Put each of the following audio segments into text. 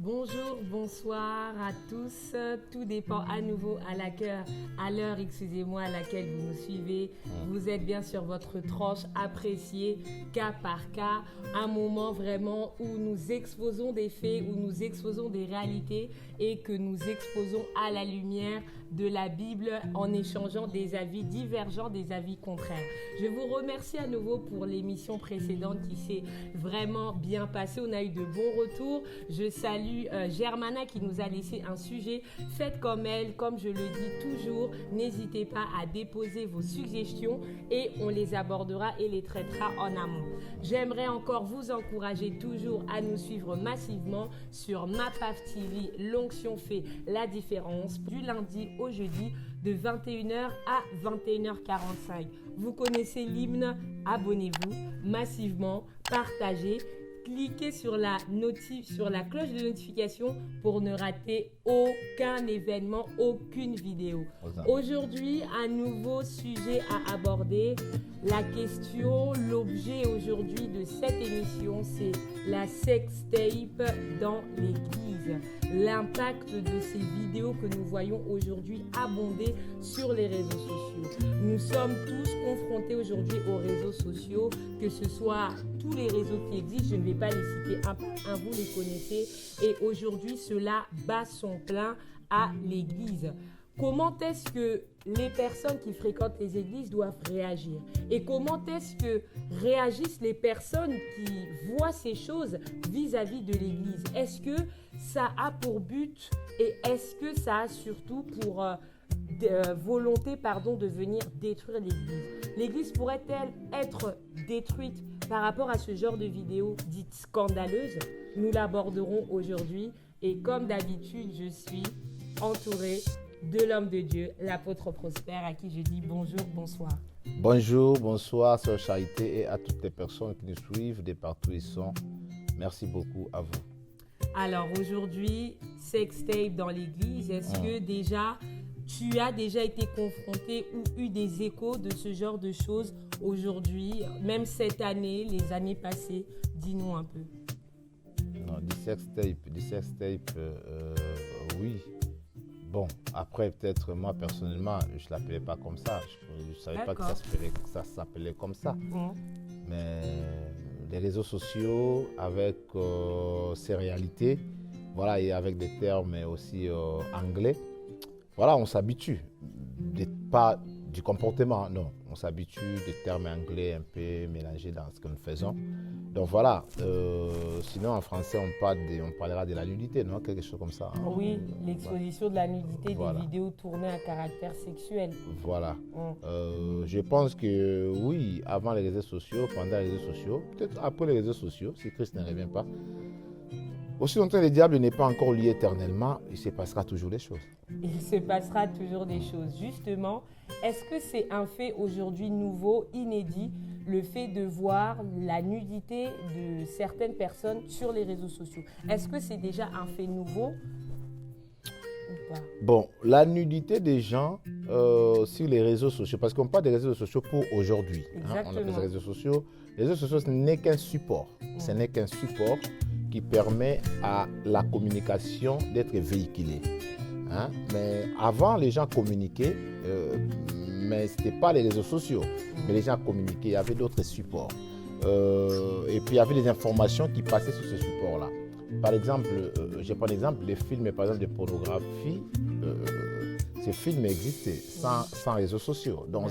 Bonjour, bonsoir à tous. Tout dépend à nouveau à l'heure, excusez-moi, à laquelle vous nous suivez. Vous êtes bien sur votre tranche appréciée, cas par cas. Un moment vraiment où nous exposons des faits, où nous exposons des réalités et que nous exposons à la lumière de la Bible en échangeant des avis divergents, des avis contraires. Je vous remercie à nouveau pour l'émission précédente qui s'est vraiment bien passée. On a eu de bons retours. Je salue Germana qui nous a laissé un sujet. Faites comme elle, comme je le dis toujours. N'hésitez pas à déposer vos suggestions et on les abordera et les traitera en amont. J'aimerais encore vous encourager toujours à nous suivre massivement sur MAPAF TV. L'onction fait la différence du lundi au jeudi de 21h à 21h45. Vous connaissez l'hymne, abonnez-vous massivement, partagez. Cliquez sur la cloche de notification pour ne rater aucun événement, aucune vidéo. Aujourd'hui, un nouveau sujet à aborder. La question, l'objet aujourd'hui de cette émission, c'est la sextape dans l'Église. L'impact de ces vidéos que nous voyons aujourd'hui abonder sur les réseaux sociaux. Nous sommes tous confrontés aujourd'hui aux réseaux sociaux, que ce soit tous les réseaux qui existent, je ne vais pas les citer un par un, vous les connaissez. Et aujourd'hui, cela bat son plein à l'Église. Comment est-ce que les personnes qui fréquentent les églises doivent réagir? Et comment est-ce que réagissent les personnes qui voient ces choses vis-à-vis de l'église? Est-ce que ça a pour but et est-ce que ça a surtout pour volonté de venir détruire l'église? L'église pourrait-elle être détruite par rapport à ce genre de vidéos dites scandaleuses? Nous l'aborderons aujourd'hui et comme d'habitude, je suis entourée de l'homme de Dieu, l'apôtre Prosper, à qui je dis bonjour, bonsoir. Bonjour, bonsoir, Sœur Charité et à toutes les personnes qui nous suivent de partout ils sont. Merci beaucoup à vous. Alors aujourd'hui, sextape dans l'église, est-ce que déjà tu as déjà été confronté ou eu des échos de ce genre de choses aujourd'hui, même cette année, les années passées? Dis-nous un peu. Non, du sextape, oui. Bon, après, peut-être, moi, personnellement, je ne l'appelais pas comme ça. Je ne savais pas que ça s'appelait comme ça. Mais les réseaux sociaux, avec ces réalités, voilà, et avec des termes aussi anglais, voilà, on s'habitue. Pas du comportement, non. On s'habitue des termes anglais un peu mélangés dans ce que nous faisons. Donc voilà, sinon en français on parlera de la nudité, non? Quelque chose comme ça. Hein? Oui, l'exposition de la nudité, voilà. Des vidéos tournées à caractère sexuel. Voilà. Je pense que oui, avant les réseaux sociaux, pendant les réseaux sociaux, peut-être après les réseaux sociaux, si Christ ne revient pas, aussi longtemps que le diable n'est pas encore lié éternellement, il se passera toujours des choses. Il se passera toujours des choses. Justement, est-ce que c'est un fait aujourd'hui nouveau, inédit, le fait de voir la nudité de certaines personnes sur les réseaux sociaux? Est-ce que c'est déjà un fait nouveau ou pas? Bon, la nudité des gens sur les réseaux sociaux, parce qu'on parle des réseaux sociaux pour aujourd'hui. Hein, on appelle les réseaux sociaux. Les réseaux sociaux, ce n'est qu'un support. Ce n'est qu'un support qui permet à la communication d'être véhiculée. Hein? Mais avant, les gens communiquaient, mais ce n'était pas les réseaux sociaux. Mais les gens communiquaient, il y avait d'autres supports. Et puis, il y avait des informations qui passaient sur ces supports-là. Par exemple, je prends l'exemple, les films par exemple, de pornographie, ces films existaient sans réseaux sociaux. Donc,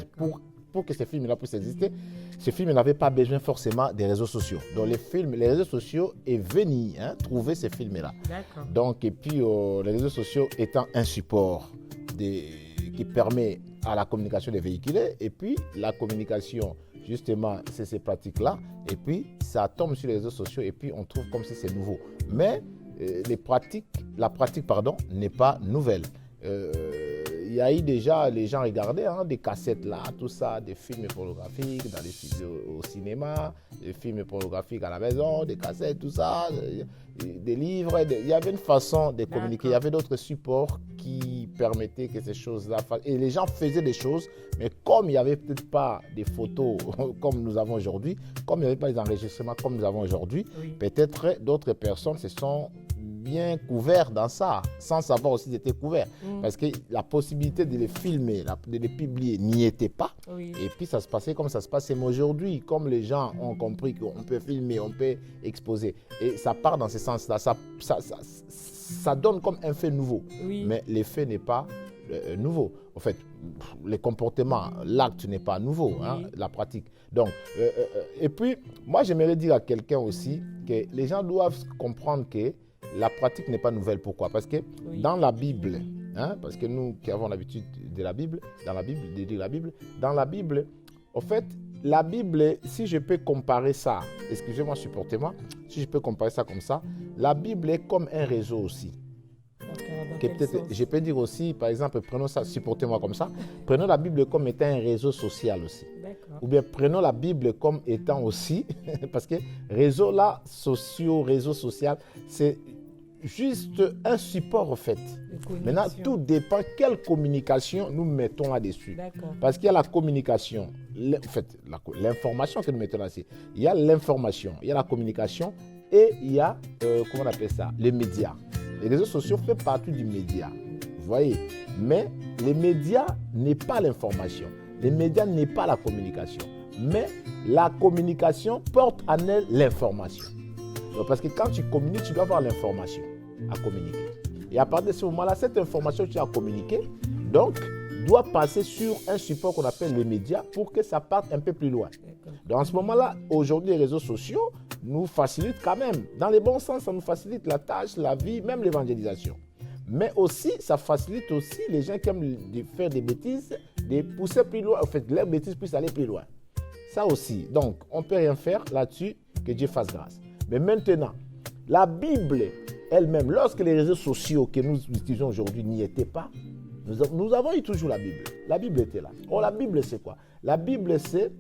pour que ces films-là puissent exister, ces films n'avaient pas besoin forcément des réseaux sociaux. Donc les réseaux sociaux est venu trouver ces films-là. Donc, et puis les réseaux sociaux étant un support qui permet à la communication de véhiculer, et puis la communication, justement, c'est ces pratiques-là, et puis ça tombe sur les réseaux sociaux, et puis on trouve comme si c'est nouveau. Mais la pratique n'est pas nouvelle. Il y a eu déjà, les gens regardaient des cassettes là, tout ça, des films pornographiques dans les studios au cinéma, des films pornographiques à la maison, des cassettes, tout ça, des livres. Il y avait une façon de communiquer, il y avait d'autres supports qui permettaient que ces choses-là fassent. Et les gens faisaient des choses, mais comme il n'y avait peut-être pas des photos comme nous avons aujourd'hui, comme il n'y avait pas les enregistrements comme nous avons aujourd'hui, peut-être d'autres personnes se sont bien couverts dans ça, sans savoir aussi qu'ils étaient couverts. Parce que la possibilité de les filmer, de les publier n'y était pas. Oui. Et puis ça se passait comme ça se passait. Mais aujourd'hui, comme les gens ont compris qu'on peut filmer, on peut exposer, et ça part dans ce sens-là, ça donne comme un fait nouveau. Oui. Mais l'effet n'est pas nouveau. En fait, les comportements, l'acte n'est pas nouveau, hein, la pratique. Donc, et puis, moi, j'aimerais dire à quelqu'un aussi que les gens doivent comprendre que la pratique n'est pas nouvelle. Pourquoi? Parce que dans la Bible, hein, parce que nous qui avons l'habitude de la Bible, de lire la Bible, dans la Bible, en fait, la Bible, si je peux comparer ça, excusez-moi, supportez-moi, si je peux comparer ça comme ça, la Bible est comme un réseau aussi. Je peux dire aussi, par exemple, prenons ça, supportez-moi comme ça, prenons la Bible comme étant un réseau social aussi. Ou bien prenons la Bible comme étant aussi, parce que réseau là, réseau social, c'est juste un support en fait. Maintenant, tout dépend quelle communication nous mettons là-dessus. Parce qu'il y a la communication, en fait, l'information que nous mettons là-dessus. Il y a l'information, il y a la communication et il y a, comment on appelle ça, les médias. Les réseaux sociaux font partie du média, vous voyez. Mais les médias n'est pas l'information. Les médias n'est pas la communication. Mais la communication porte en elle l'information. Parce que quand tu communiques, tu dois avoir l'information à communiquer. Et à partir de ce moment-là, cette information que tu as communiquée, donc, doit passer sur un support qu'on appelle les médias pour que ça parte un peu plus loin. Donc, en ce moment-là, aujourd'hui, les réseaux sociaux nous facilitent quand même. Dans les bons sens, ça nous facilite la tâche, la vie, même l'évangélisation. Mais aussi, ça facilite aussi les gens qui aiment faire des bêtises, de pousser plus loin. En fait, leurs bêtises puissent aller plus loin. Ça aussi. Donc, on ne peut rien faire là-dessus, que Dieu fasse grâce. Mais maintenant, la Bible elle-même, lorsque les réseaux sociaux que nous utilisons aujourd'hui n'y étaient pas, nous avons eu toujours la Bible. La Bible était là. Or, la Bible, c'est quoi? La Bible, c'est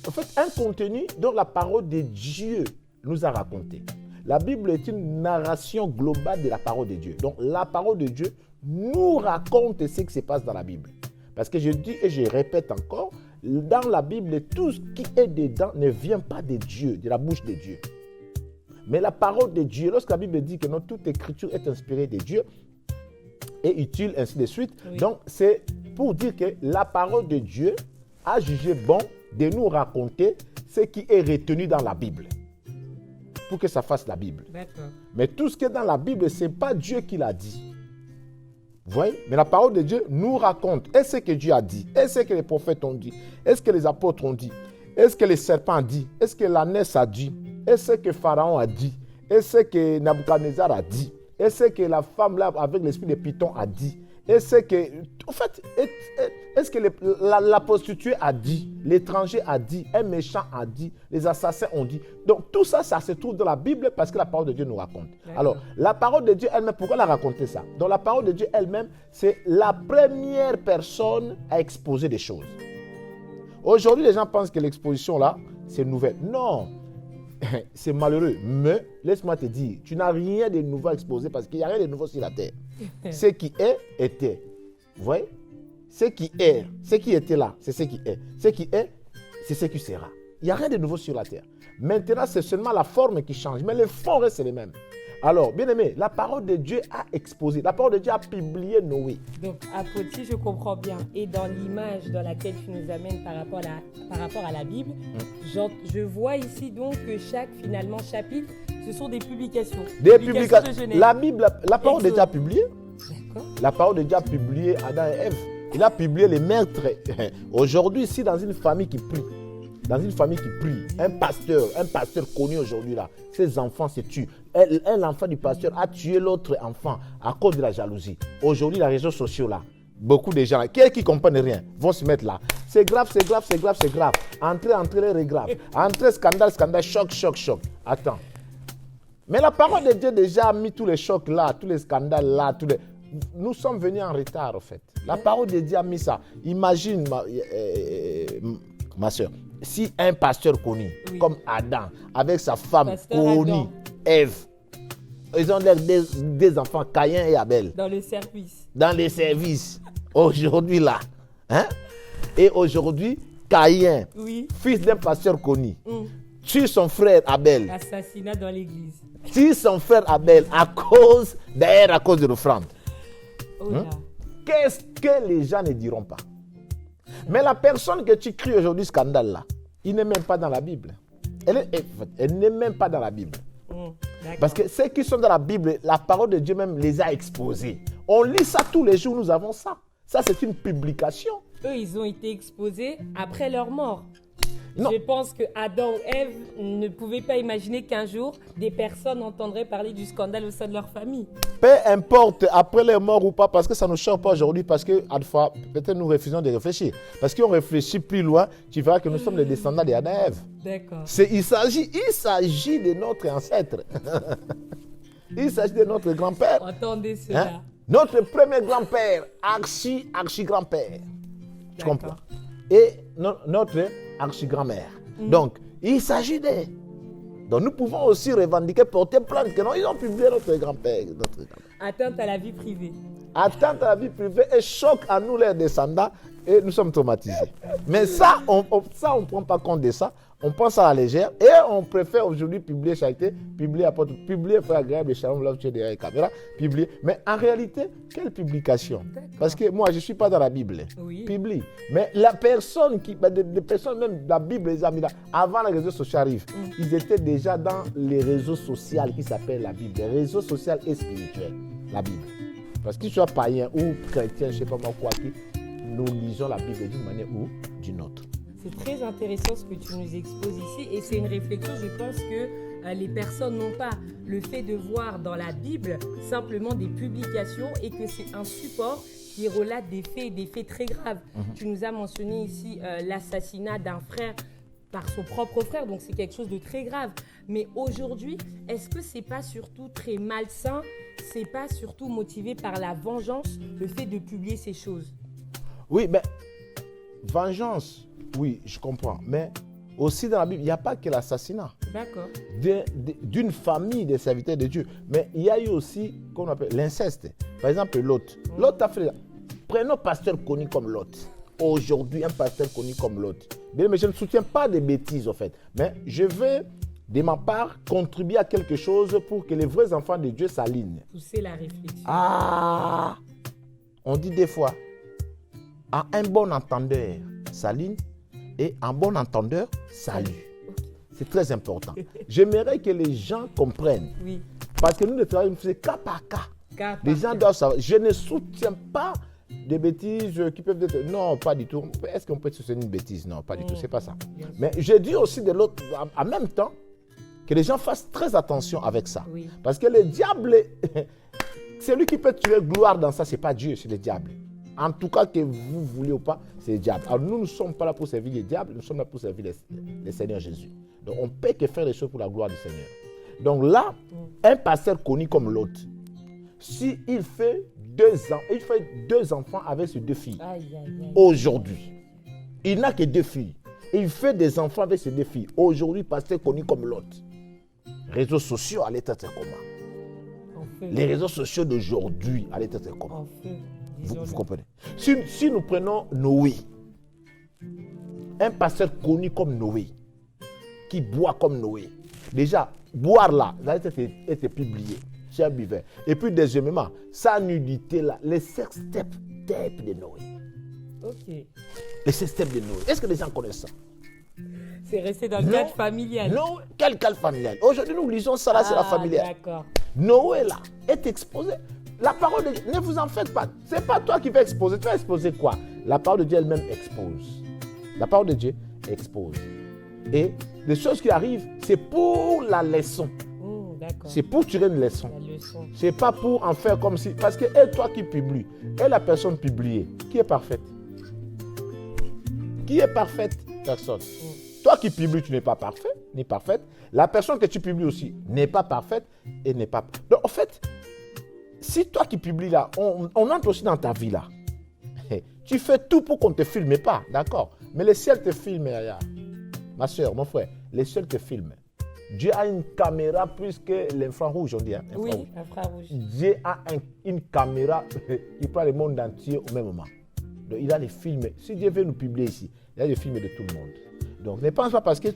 en fait un contenu dont la parole de Dieu nous a raconté. La Bible est une narration globale de la parole de Dieu. Donc, la parole de Dieu nous raconte ce qui se passe dans la Bible. Parce que je dis et je répète encore, dans la Bible, tout ce qui est dedans ne vient pas de Dieu, de la bouche de Dieu. Mais la parole de Dieu, lorsque la Bible dit que toute écriture est inspirée de Dieu, et utile, ainsi de suite. Oui. Donc, c'est pour dire que la parole de Dieu a jugé bon de nous raconter ce qui est retenu dans la Bible. Pour que ça fasse la Bible. Mais tout ce qui est dans la Bible, ce n'est pas Dieu qui l'a dit. Vous voyez? Mais la parole de Dieu nous raconte. Est-ce que Dieu a dit? Est-ce que les prophètes ont dit? Est-ce que les apôtres ont dit? Est-ce que les serpents ont dit? Est-ce que l'ânesse a dit? Est-ce que Pharaon a dit? Est-ce que Nabuchodonosor a dit? Est-ce que la femme là avec l'esprit de Python a dit? Est-ce que, en fait, est-ce que la prostituée a dit? L'étranger a dit? Un méchant a dit? Les assassins ont dit? Donc tout ça, ça se trouve dans la Bible parce que la parole de Dieu nous raconte. Alors, la parole de Dieu elle-même, pourquoi la raconter ça? Donc la parole de Dieu elle-même, c'est la première personne à exposer des choses. Aujourd'hui, les gens pensent que l'exposition là, c'est nouvelle. Non. C'est malheureux, mais laisse-moi te dire, tu n'as rien de nouveau à exposer parce qu'il n'y a rien de nouveau sur la terre. Ce qui est, était. Vous voyez? Ce qui est, ce qui était là, c'est ce qui est. Ce qui est, c'est ce qui sera. Il n'y a rien de nouveau sur la terre. Maintenant, c'est seulement la forme qui change, mais les fonds restent les mêmes. Alors, bien aimé, la parole de Dieu a exposé, la parole de Dieu a publié Noé. Donc, apôtre, si je comprends bien, et dans l'image dans laquelle tu nous amènes par rapport à la Bible, je vois ici donc que chaque chapitre, ce sont des publications. Des publications de Genèse. La Bible, la parole de Dieu a publié. D'accord. La parole de Dieu a publié Adam et Ève. Il a publié les meurtres. Aujourd'hui, ici, dans une famille qui prie, un pasteur connu aujourd'hui là, ses enfants se tuent. Un enfant du pasteur a tué l'autre enfant à cause de la jalousie. Aujourd'hui, les réseaux sociaux là, beaucoup de gens qui ne comprennent rien vont se mettre là. C'est grave. Entrée, regrave. Entrée, scandale, choc. Attends. Mais la parole de Dieu déjà a mis tous les chocs là, tous les scandales là, Nous sommes venus en retard en fait. La parole de Dieu a mis ça. Imagine ma soeur, si un pasteur connu, comme Adam, avec sa femme connue, Ève, ils ont des enfants, Caïn et Abel. Dans le service. Aujourd'hui là. Hein? Et aujourd'hui, Caïn, fils d'un pasteur connu, tue son frère Abel. Assassinat dans l'église. Tue son frère Abel à cause de l'offrande. Oh là. Qu'est-ce que les gens ne diront pas? Mais la personne que tu cries aujourd'hui scandale là, il n'est même pas dans la Bible. Elle n'est même pas dans la Bible. Parce que ceux qui sont dans la Bible, la parole de Dieu même les a exposés. On lit ça tous les jours, nous avons ça. Ça, c'est une publication. Eux, ils ont été exposés après leur mort. Non. Je pense que Adam ou Ève ne pouvaient pas imaginer qu'un jour, des personnes entendraient parler du scandale au sein de leur famille. Peu importe après leur mort ou pas, parce que ça ne nous choque pas aujourd'hui, parce que, à la fois, peut-être nous refusons de réfléchir. Parce qu'on réfléchit plus loin, tu verras que nous sommes les descendants d'Adam et Ève. D'accord. Il s'agit de notre ancêtre. Il s'agit de notre grand-père. Entendez cela. Hein? Notre premier grand-père, archi-grand-père. Tu comprends? Et notre archi-grand-mère. Donc, il s'agit d'eux. Donc, nous pouvons aussi revendiquer, porter plainte que non, ils ont publié notre grand-père. Atteinte à la vie privée. Atteinte à la vie privée et choc à nous, les descendants, et nous sommes traumatisés. Mais ça, on ne prend pas compte de ça. On pense à la légère et on préfère aujourd'hui publier charité, publier apôtre, publier frère agréable et shalom, là où tu es derrière la caméra, publier. Mais en réalité, quelle publication? Parce que moi, je ne suis pas dans la Bible. Oui. Publie. Mais la personne des personnes, même la Bible, les amis, là, avant les réseaux sociaux arrivent, ils étaient déjà dans les réseaux sociaux qui s'appellent la Bible. Les réseaux sociaux et spirituels, la Bible. Parce qu'ils soient païens ou chrétiens, je ne sais pas moi quoi, nous lisons la Bible d'une manière ou d'une autre. C'est très intéressant ce que tu nous exposes ici et c'est une réflexion, je pense que les personnes n'ont pas le fait de voir dans la Bible simplement des publications et que c'est un support qui relate des faits très graves. Tu nous as mentionné ici l'assassinat d'un frère par son propre frère, donc c'est quelque chose de très grave. Mais aujourd'hui, est-ce que c'est pas surtout très malsain, c'est pas surtout motivé par la vengeance, le fait de publier ces choses? Oui, mais vengeance, oui, je comprends. Mais aussi dans la Bible, il n'y a pas que l'assassinat. D'accord. D'une famille des serviteurs de Dieu. Mais il y a eu aussi, qu'on appelle l'inceste. Par exemple, Lot. Lot a fait... Prenons un pasteur connu comme Lot. Aujourd'hui, un pasteur connu comme Lot. Mais je ne soutiens pas des bêtises, en fait. Mais je veux, de ma part, contribuer à quelque chose pour que les vrais enfants de Dieu s'alignent. Pousser la réflexion. Ah! On dit des fois, à un bon entendeur, s'aligne, et un bon entendeur, salue. C'est très important. J'aimerais que les gens comprennent. Oui. Parce que nous, le travail, nous faisons cas par cas. Les gens doivent savoir. Je ne soutiens pas des bêtises qui peuvent être... Non, pas du tout. Est-ce qu'on peut soutenir une bêtise? Non, pas du tout. C'est pas ça. Mais je dis aussi de l'autre, en même temps, que les gens fassent très attention avec ça. Oui. Parce que le diable, celui qui peut tuer gloire dans ça, ce n'est pas Dieu, c'est le diable. En tout cas, que vous voulez ou pas, c'est le diable. Alors nous ne sommes pas là pour servir le diable, nous sommes là pour servir le Seigneur Jésus. Donc on ne peut que faire les choses pour la gloire du Seigneur. Donc là, un pasteur connu comme l'autre, s'il fait deux enfants avec ses deux filles, aujourd'hui, il n'a que deux filles. Il fait des enfants avec ses deux filles. Aujourd'hui, pasteur connu comme l'autre. Réseaux sociaux allaient être comment? Les réseaux sociaux d'aujourd'hui allaient être comment? Vous comprenez? Si nous prenons Noé, un pasteur connu comme Noé, qui boit comme Noé, déjà, boire là, ça a été publié, cher buveur. Et puis, deuxièmement, sa nudité là, les sextapes de Noé. Ok. Les sextapes de Noé. Est-ce que les gens connaissent ça? C'est resté dans le cadre familial. Non, quel cadre familial? Aujourd'hui, nous lisons ça là, c'est la familiale. D'accord. Noé là est exposé. La parole de Dieu, ne vous en faites pas. Ce n'est pas toi qui vas exposer. Tu vas exposer quoi? La parole de Dieu elle-même expose. La parole de Dieu expose. Et les choses qui arrivent, c'est pour la leçon. C'est pour tirer une leçon. Ce n'est pas pour en faire comme si... Parce que et toi qui publies, et la personne publiée, qui est parfaite? Qui est parfaite? Personne. Toi qui publies, tu n'es pas parfait, ni parfaite. La personne que tu publies aussi n'est pas parfaite et n'est pas... Donc en fait... Si toi qui publies là, on entre aussi dans ta vie là, tu fais tout pour qu'on ne te filme pas, d'accord? Mais le ciel te filme, ma soeur, mon frère, le ciel te filme. Dieu a une caméra plus que l'infrarouge, on dit. Oui, infrarouge. Dieu a une caméra qui prend le monde entier au même moment. Donc il a les films. Si Dieu veut nous publier ici, il a les films de tout le monde. Donc, ne pense pas parce que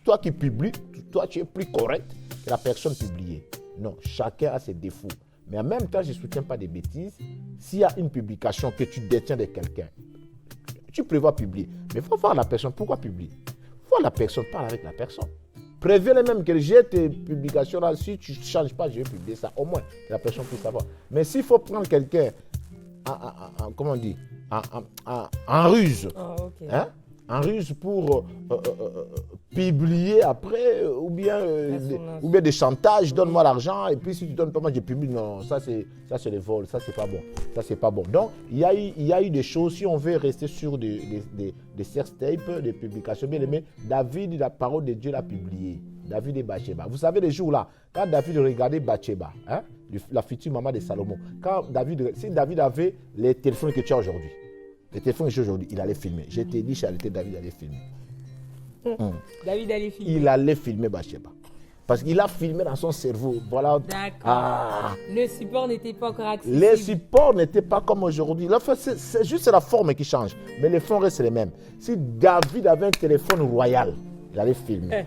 toi qui publies, toi tu es plus correct que la personne publiée. Non, chacun a ses défauts. Mais en même temps, je ne soutiens pas des bêtises. S'il y a une publication que tu détiens de quelqu'un, tu prévois publier. Mais il faut voir la personne. Pourquoi publier? Voir la personne, parle avec la personne. Préviens-les même que j'ai tes publications là. Si tu ne changes pas, je vais publier ça. Au moins, que la personne puisse savoir. Mais s'il faut prendre quelqu'un comment on dit, en ruse, en ruse pour publier après, ou bien des chantages, donne-moi l'argent, et puis si tu ne donnes pas, moi je publie. Non, ça c'est le vol, ça c'est pas bon. Ça c'est pas bon. Donc, il y a eu des choses, si on veut rester sur des sex tapes, des publications bien aimées, David, la parole de Dieu l'a publié. David et Bathsheba. Vous savez les jours là, quand David regardait Bathsheba, la future maman de Salomon, si David avait les téléphones que tu as aujourd'hui, il allait filmer. Je t'ai dit, Charité, David allait filmer. David allait filmer. Il allait filmer Bathsheba. Parce qu'il a filmé dans son cerveau. Voilà. D'accord. Le support n'était pas encore accessible. Les supports n'étaient pas comme aujourd'hui. C'est juste la forme qui change. Mais les fonds restent les mêmes. Si David avait un téléphone royal, il allait filmer.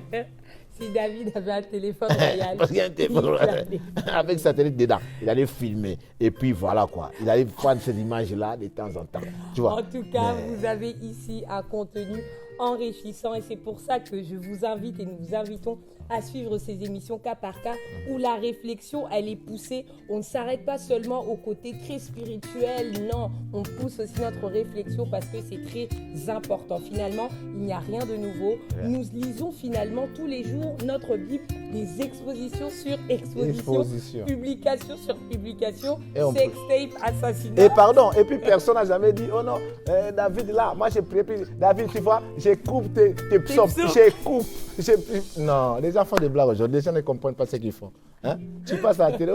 Si David avait un téléphone royal. Parce qu'il y a un téléphone royal avec satellite dedans. Il allait filmer. Et puis voilà quoi. Il allait prendre ces images-là de temps en temps. Tu vois. En tout cas, vous avez ici un contenu enrichissant et c'est pour ça que je vous invite et nous vous invitons à suivre ces émissions cas par cas où la réflexion elle est poussée. On ne s'arrête pas seulement au côté très spirituel, non, on pousse aussi notre réflexion parce que c'est très important. Finalement, il n'y a rien de nouveau. Nous lisons finalement tous les jours notre Bible, des expositions sur expositions, publications sur publications, sex tape, assassinat. Et puis personne n'a jamais dit, oh non, David là, moi j'ai prié, David tu vois, j'ai coupé tes psaumes, non, les gens font des blagues aujourd'hui, les gens ne comprennent pas ce qu'ils font. Tu passes à la télé,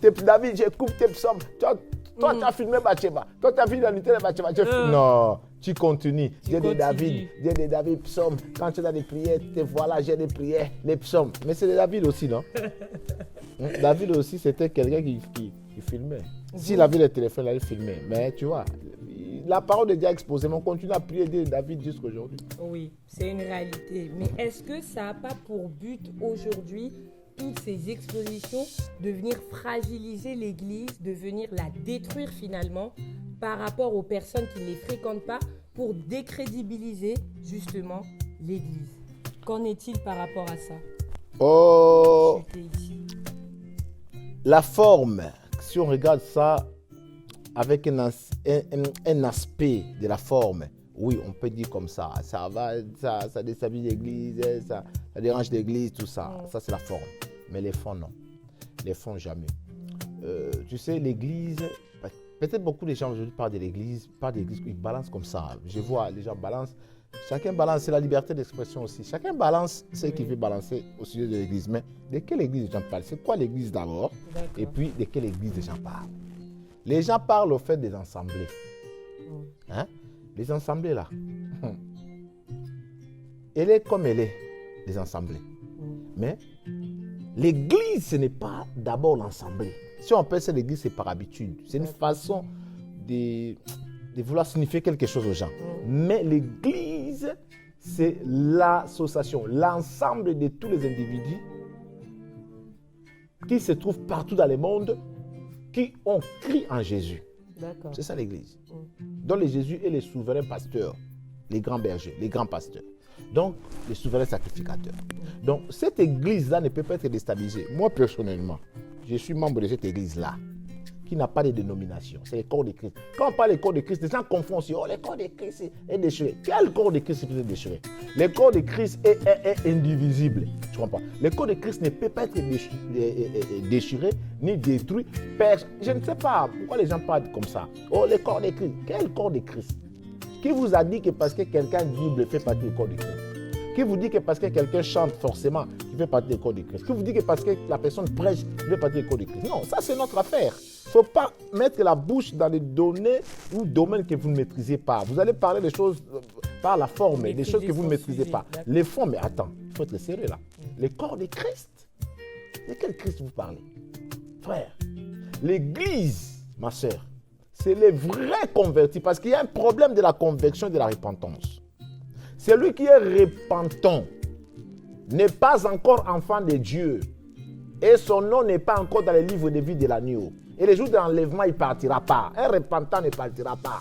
David, j'ai coupé tes psaumes. Toi, tu as filmé Bathsheba. Toi, tu as vu l'unité de Bathsheba. Non, tu continues. Dieu de David, psaumes. Quand tu as des prières, te voilà, j'ai des prières, les psaumes. Mais c'est de David aussi, non? David aussi, c'était quelqu'un qui filmait. S'il avait le téléphone, il allait filmer. Mais tu vois, la parole de Dieu a exposé, mais on continue à prier de David jusqu'à aujourd'hui. Oui, c'est une réalité. Mais est-ce que ça n'a pas pour but aujourd'hui, toutes ces expositions, de venir fragiliser l'Église, de venir la détruire finalement par rapport aux personnes qui ne les fréquentent pas pour décrédibiliser justement l'Église? Qu'en est-il par rapport à ça? La forme, si on regarde ça avec un aspect de la forme, oui, on peut dire comme ça. Ça déstabilise l'Église, ça dérange l'Église, tout ça. Ça, c'est la forme. Mais les fonds, non. Les fonds, jamais. Tu sais, l'Église, peut-être beaucoup de gens aujourd'hui parlent de l'Église, ils balancent comme ça. Je vois, les gens balancent. Chacun balance, c'est la liberté d'expression aussi. Chacun balance ce qu'il veut balancer au sujet de l'Église. Mais de quelle Église les gens parlent? C'est quoi l'Église d'abord? Et puis, de quelle Église les gens parlent? Les gens parlent au fait des assemblées. Les assemblées là. Elle est comme elle est, les assemblées. Mais l'Église, ce n'est pas d'abord l'assemblée. Si on appelle ça l'Église, c'est par habitude. C'est une façon de vouloir signifier quelque chose aux gens. Mais l'Église, c'est l'association, l'ensemble de tous les individus qui se trouvent partout dans le monde, qui ont cru en Jésus. D'accord. C'est ça l'Église. Donc Jésus est le souverain pasteur, les grands bergers, les grands pasteurs. Donc, les souverains sacrificateurs. Donc, cette église-là ne peut pas être déstabilisée. Moi, personnellement, je suis membre de cette église-là, qui n'a pas de dénomination. C'est le corps de Christ. Quand on parle du corps de Christ, les gens confondent aussi. Oh, le corps de Christ est déchiré. Quel corps de Christ est déchiré? Le corps de Christ est indivisible. Tu comprends? Le corps de Christ ne peut pas être déchiré ni détruit. Je ne sais pas pourquoi les gens parlent comme ça. Oh, le corps de Christ. Quel corps de Christ? Qui vous a dit que parce que quelqu'un dribble fait partie du corps de Christ? Qui vous dit que parce que quelqu'un chante forcément, il fait partie du corps de Christ? Qui vous dit que parce que la personne prêche, il fait partie du corps de Christ? Non, ça c'est notre affaire. Il ne faut pas mettre la bouche dans les données ou domaines que vous ne maîtrisez pas. Vous allez parler des choses par la forme, des choses que vous ne maîtrisez pas. Les fonds, mais attends, il faut être sérieux là. Le corps de Christ. De quel Christ vous parlez? Frère, l'Église, ma soeur, c'est les vrais convertis, parce qu'il y a un problème de la conversion et de la repentance. Celui qui est repentant n'est pas encore enfant de Dieu. Et son nom n'est pas encore dans les livres de vie de l'agneau. Et le jour de l'enlèvement, il ne partira pas. Un repentant ne partira pas.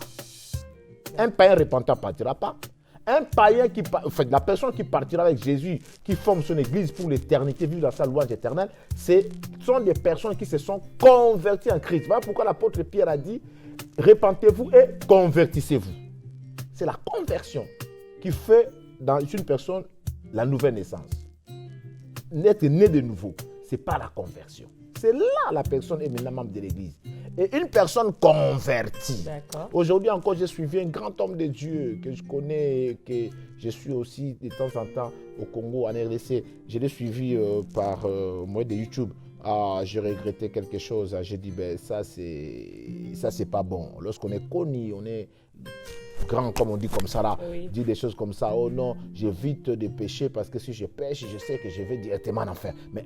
Un païen repentant ne partira pas. Un païen la personne qui partira avec Jésus, qui forme son église pour l'éternité, vivre dans sa louange éternelle, ce sont des personnes qui se sont converties en Christ. Voilà pourquoi l'apôtre Pierre a dit, repentez-vous et convertissez-vous. C'est la conversion qui fait dans une personne la nouvelle naissance. Être né de nouveau, ce n'est pas la conversion. C'est là la personne est maintenant membre de l'église. Et une personne convertie. D'accord. Aujourd'hui encore, j'ai suivi un grand homme de Dieu que je connais, que je suis aussi de temps en temps au Congo, en RDC. Je l'ai suivi par moyen de YouTube. Ah, j'ai regretté quelque chose. J'ai dit, ben, ça, c'est pas bon. Lorsqu'on est connu, on est grand, comme on dit comme ça là, oui. Dit des choses comme ça. Oh non, j'évite de pécher parce que si je pêche, je sais que je vais directement en enfer. Mais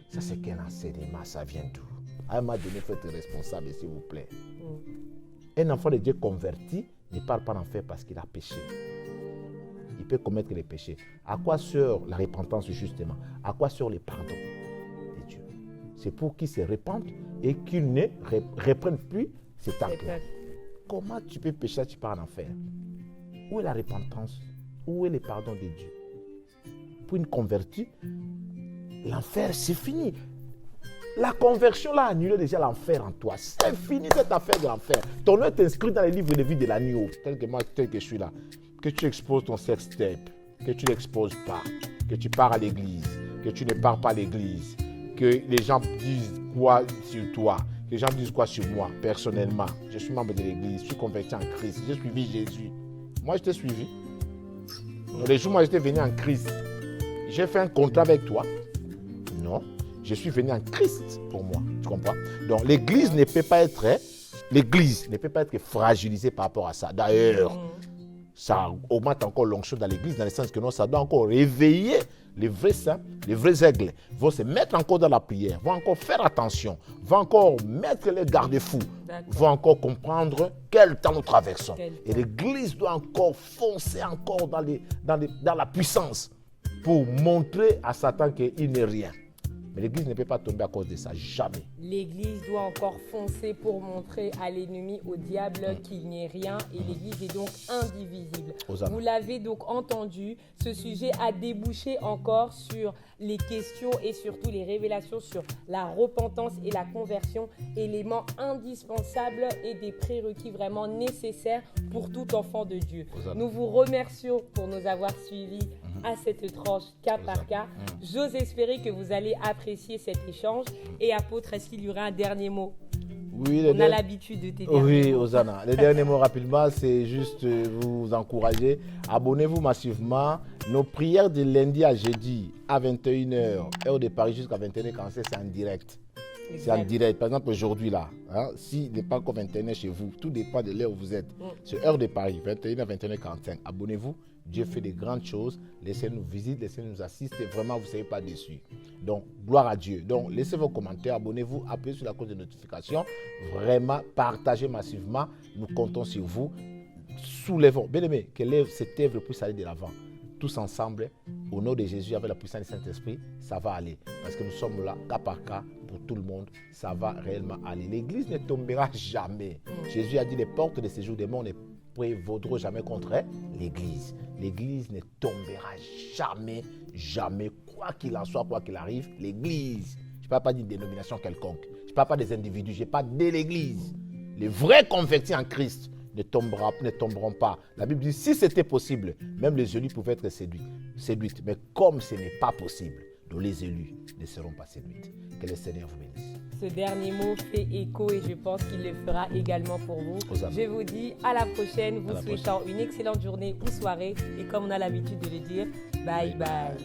ça, c'est quel enseignement, ça vient d'où? À un moment donné, il faut être responsable, s'il vous plaît. Un enfant de Dieu converti ne part pas en enfer parce qu'il a péché. Il peut commettre les péchés. À quoi sert la repentance, justement? À quoi sert le pardon de Dieu? C'est pour qu'ils se répandent et qu'ils ne reprennent plus cet acte-là. Comment tu peux pécher si tu pars en enfer? Où est la repentance? Où est le pardon de Dieu? Pour une convertie, l'enfer, c'est fini. La conversion l'a annulé déjà l'enfer en toi. C'est fini cette affaire de l'enfer. Ton nom est inscrit dans les livres de vie de l'agneau. Tel que moi, tel que je suis là. Que tu exposes ton sex-tape, que tu ne l'exposes pas, que tu pars à l'église, que tu ne pars pas à l'église, que les gens disent quoi sur toi, que les gens disent quoi sur moi, personnellement. Je suis membre de l'église, je suis converti en Christ, j'ai suivi Jésus. Moi, je t'ai suivi. Les jours où moi, j'étais venu en Christ, j'ai fait un contrat avec toi. Non. Je suis venu en Christ pour moi. Tu comprends? Donc, l'église ne peut pas être fragilisée par rapport à ça. D'ailleurs, ça augmente encore l'onction dans l'église, dans le sens que non, ça doit encore réveiller les vrais saints, les vrais aigles, vont se mettre encore dans la prière, vont encore faire attention, vont encore mettre les garde-fous, vont encore comprendre quel temps nous traversons. Et l'église doit encore foncer encore dans la puissance pour montrer à Satan qu'il n'est rien. Mais l'église ne peut pas tomber à cause de ça, jamais. L'église doit encore foncer pour montrer à l'ennemi, au diable, qu'il n'est rien. Et l'église est donc indivisible. Vous l'avez donc entendu, ce sujet a débouché encore sur les questions et surtout les révélations sur la repentance et la conversion, éléments indispensables et des prérequis vraiment nécessaires pour tout enfant de Dieu. Nous vous remercions pour nous avoir suivis à cette tranche cas par cas. J'ose espérer que vous allez apprécier cet échange. Et apôtre, est-ce qu'il y aura un dernier mot? Oui, on a l'habitude de t'aider. Oui, Hosanna. Le dernier mot rapidement, c'est juste vous encourager. Abonnez-vous massivement. Nos prières de lundi à jeudi à 21h, heure de Paris jusqu'à 21h45, c'est en direct. Exact. C'est en direct. Par exemple, aujourd'hui, là, s'il n'est pas encore 21h chez vous, tout dépend de l'heure où vous êtes. C'est heure de Paris, 21h, 21h45. Abonnez-vous. Dieu fait de grandes choses. Laissez-nous visiter, laissez-nous assister. Vraiment, vous ne serez pas déçus. Donc, gloire à Dieu. Donc, laissez vos commentaires, abonnez-vous, appuyez sur la cloche de notification. Vraiment, partagez massivement. Nous comptons sur vous. Soulevons. Bien-aimés, que cette œuvre puisse aller de l'avant. Tous ensemble, au nom de Jésus, avec la puissance du Saint-Esprit, ça va aller. Parce que nous sommes là, cas par cas, pour tout le monde. Ça va réellement aller. L'Église ne tombera jamais. Jésus a dit, les portes de séjour des morts ne prévaudront jamais contre l'Église. L'Église ne tombera jamais, jamais, quoi qu'il en soit, quoi qu'il arrive. L'Église, je ne parle pas d'une dénomination quelconque, je ne parle pas des individus, je parle de l'Église. Les vrais convertis en Christ ne tomberont pas. La Bible dit, si c'était possible, même les élus pouvaient être séduits. Mais comme ce n'est pas possible, donc les élus ne seront pas séduits. Que le Seigneur vous bénisse. Ce dernier mot fait écho et je pense qu'il le fera également pour vous. Je vous dis à la prochaine, vous souhaitant une excellente journée ou soirée. Et comme on a l'habitude de le dire, bye bye.